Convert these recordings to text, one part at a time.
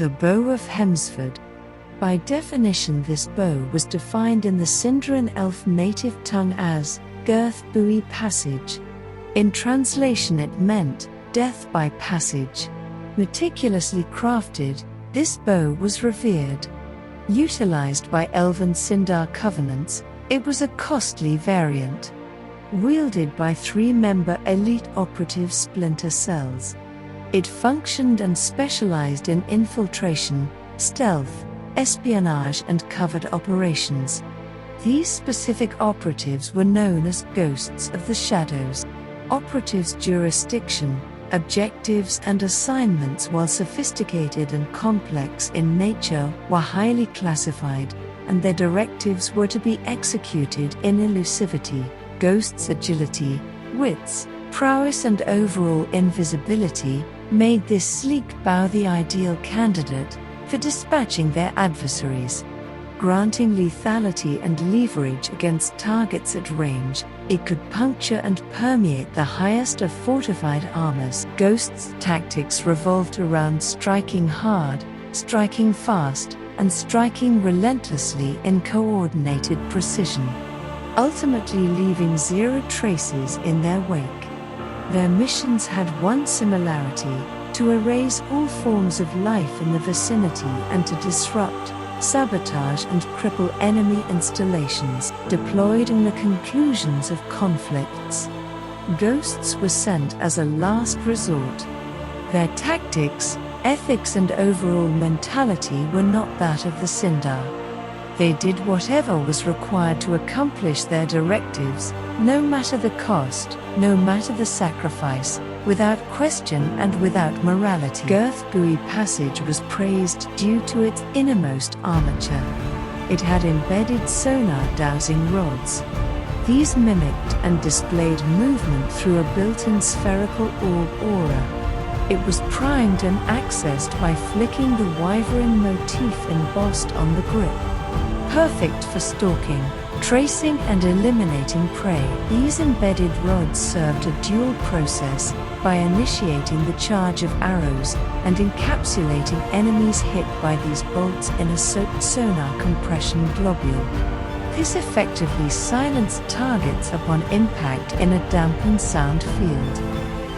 The bow of 𝛨𝛴𝕗. By definition, this bow was defined in the 𝛨𝛴𝕗 native tongue as 𝛨𝛴𝕗 passage. In translation, it meant death by passage. Meticulously crafted, this bow was revered. Utilized by elven Sindar covenants, it was a costly variant. Wielded by 3-member elite operative splinter cells. It functioned and specialized in infiltration, stealth, espionage and covert operations. These specific operatives were known as Ghosts of the Shadows. Operatives' jurisdiction, objectives and assignments, while sophisticated and complex in nature, were highly classified, and their directives were to be executed in elusivity. Ghosts' agility, wits, prowess and overall invisibility made this sleek bow the ideal candidate for dispatching their adversaries. Granting lethality and leverage against targets at range, it could puncture and permeate the highest of fortified armors. Ghost's tactics revolved around striking hard, striking fast, and striking relentlessly in coordinated precision, ultimately leaving 0 traces in their wake. Their missions had one similarity: to erase all forms of life in the vicinity and to disrupt, sabotage and cripple enemy installations deployed in the conclusions of conflicts. Ghosts were sent as a last resort. Their tactics, ethics and overall mentality were not that of the Sindar. They did whatever was required to accomplish their directives, no matter the cost, no matter the sacrifice, without question and without morality. 𝛨𝛴𝕗 passage was praised due to its innermost armature. It had embedded sonar dowsing rods. These mimicked and displayed movement through a built-in spherical orb aura. It was primed and accessed by flicking the wyvern motif embossed on the grip. Perfect for stalking, tracing and eliminating prey. These embedded rods served a dual process by initiating the charge of arrows and encapsulating enemies hit by these bolts in a sonar compression globule. This effectively silenced targets upon impact in a dampened sound field.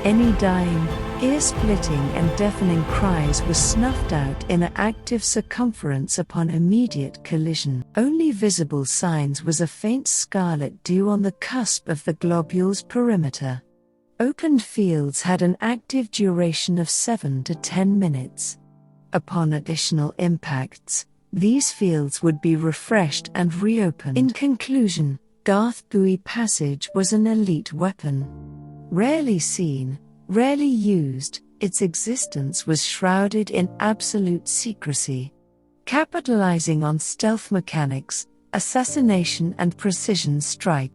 Any dying, ear-splitting and deafening cries were snuffed out in an active circumference upon immediate collision. Only visible signs was a faint scarlet dew on the cusp of the globule's perimeter. Opened fields had an active duration of 7 to 10 minutes. Upon additional impacts, these fields would be refreshed and reopened. In conclusion, 𝛨𝛴𝕗 passage was an elite weapon. Rarely seen, rarely used, its existence was shrouded in absolute secrecy. Capitalizing on stealth mechanics, assassination and precision strike,